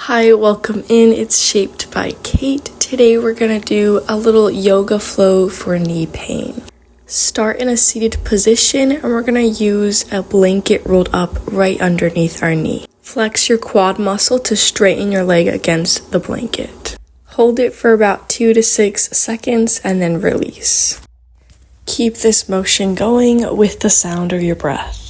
Hi, welcome in. It's Shaped by Kate. Today we're going to do a little yoga flow for knee pain. Start in a seated position and we're going to use a blanket rolled up right underneath our knee. Flex your quad muscle to straighten your leg against the blanket. Hold it for about 2 to 6 seconds and then release. Keep this motion going with the sound of your breath.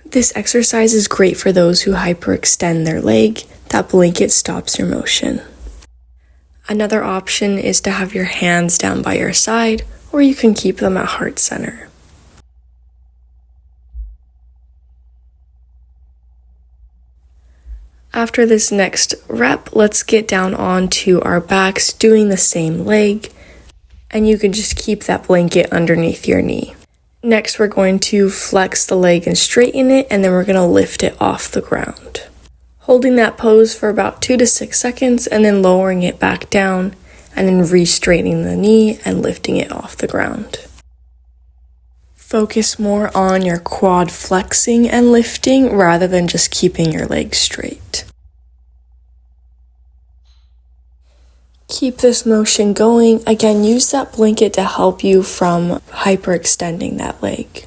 This exercise is great for those who hyperextend their leg. That blanket stops your motion. Another option is to have your hands down by your side, or you can keep them at heart center. After this next rep, let's get down onto our backs doing the same leg, and you can just keep that blanket underneath your knee. Next, we're going to flex the leg and straighten it, and then we're going to lift it off the ground. Holding that pose for about 2 to 6 seconds, and then lowering it back down, and then re-straightening the knee and lifting it off the ground. Focus more on your quad flexing and lifting rather than just keeping your legs straight. Keep this motion going. Again, use that blanket to help you from hyperextending that leg.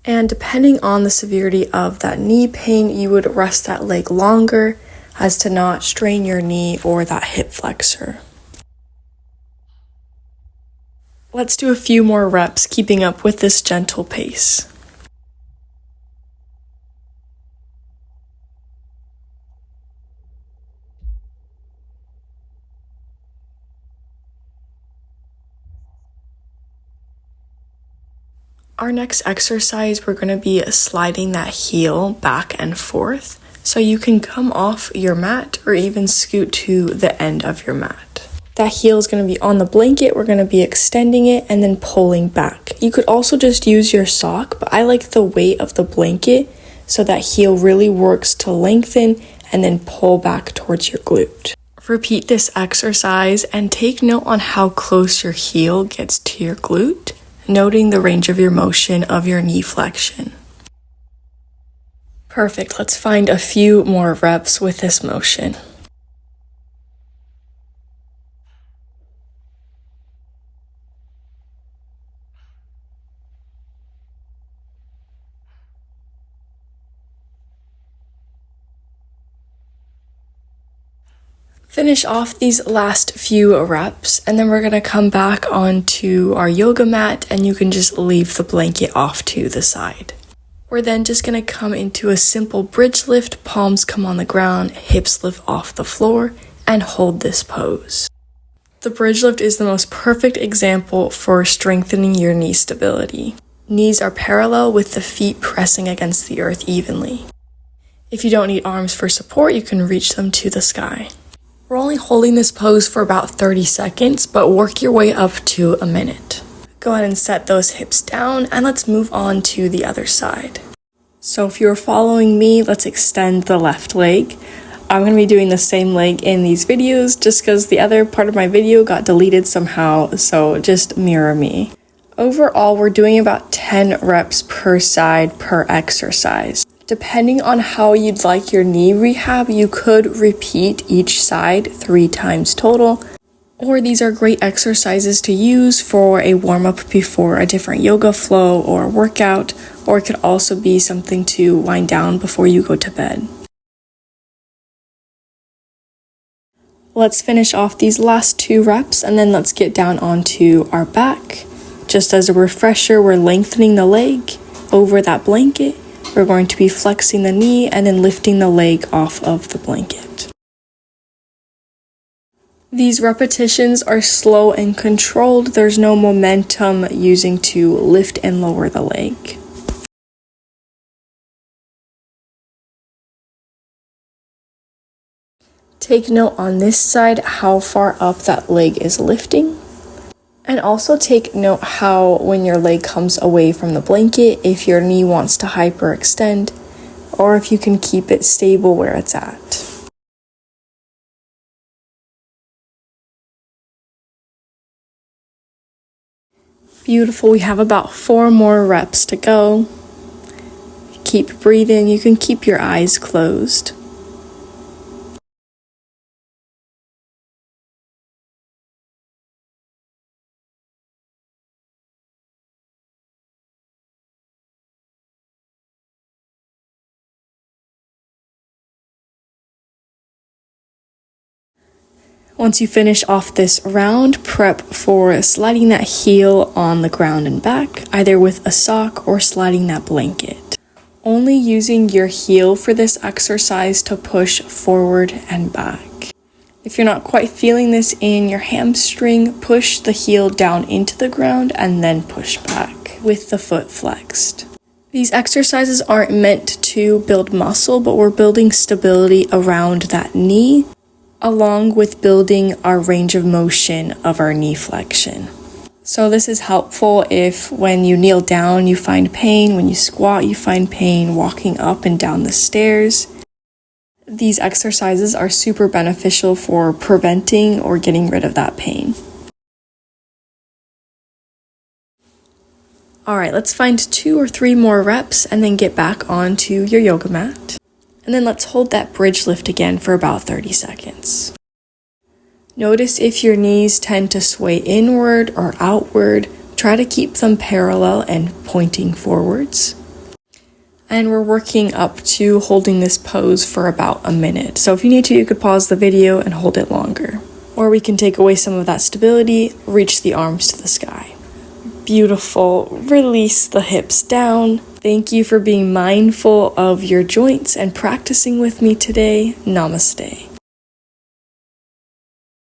And depending on the severity of that knee pain, you would rest that leg longer as to not strain your knee or that hip flexor. Let's do a few more reps, keeping up with this gentle pace. Our next exercise, we're going to be sliding that heel back and forth, so you can come off your mat or even scoot to the end of your mat. That heel is going to be on the blanket, we're going to be extending it and then pulling back. You could also just use your sock, but I like the weight of the blanket so that heel really works to lengthen and then pull back towards your glute. Repeat this exercise and take note on how close your heel gets to your glute, noting the range of your motion of your knee flexion. Perfect. Let's find a few more reps with this motion. Finish off these last few reps, and then we're going to come back onto our yoga mat, and you can just leave the blanket off to the side. We're then just going to come into a simple bridge lift, palms come on the ground, hips lift off the floor, and hold this pose. The bridge lift is the most perfect example for strengthening your knee stability. Knees are parallel with the feet pressing against the earth evenly. If you don't need arms for support, you can reach them to the sky. We're only holding this pose for about 30 seconds, but work your way up to a minute. Go ahead and set those hips down, and let's move on to the other side. So if you're following me, let's extend the left leg. I'm going to be doing the same leg in these videos just because the other part of my video got deleted somehow, so just mirror me. Overall, we're doing about 10 reps per side per exercise. Depending on how you'd like your knee rehab, you could repeat each side 3 times total, or these are great exercises to use for a warm-up before a different yoga flow or workout, or it could also be something to wind down before you go to bed. Let's finish off these last 2 reps, and then let's get down onto our back. Just as a refresher, we're lengthening the leg over that blanket. We're going to be flexing the knee and then lifting the leg off of the blanket. These repetitions are slow and controlled. There's no momentum using to lift and lower the leg. Take note on this side how far up that leg is lifting. And also take note how when your leg comes away from the blanket, if your knee wants to hyperextend, or if you can keep it stable where it's at. Beautiful, we have about 4 more reps to go. Keep breathing, you can keep your eyes closed. Once you finish off this round, prep for sliding that heel on the ground and back, either with a sock or sliding that blanket. Only using your heel for this exercise to push forward and back. If you're not quite feeling this in your hamstring, push the heel down into the ground and then push back with the foot flexed. These exercises aren't meant to build muscle, but we're building stability around that knee, along with building our range of motion of our knee flexion. So this is helpful if when you kneel down you find pain, when you squat you find pain, walking up and down the stairs. These exercises are super beneficial for preventing or getting rid of that pain. Alright, let's find 2 or 3 more reps and then get back onto your yoga mat. And then let's hold that bridge lift again for about 30 seconds. Notice if your knees tend to sway inward or outward. Try to keep them parallel and pointing forwards. And we're working up to holding this pose for about a minute. So if you need to, you could pause the video and hold it longer. Or we can take away some of that stability, reach the arms to the sky. Beautiful. Release the hips down. Thank you for being mindful of your joints and practicing with me today. Namaste.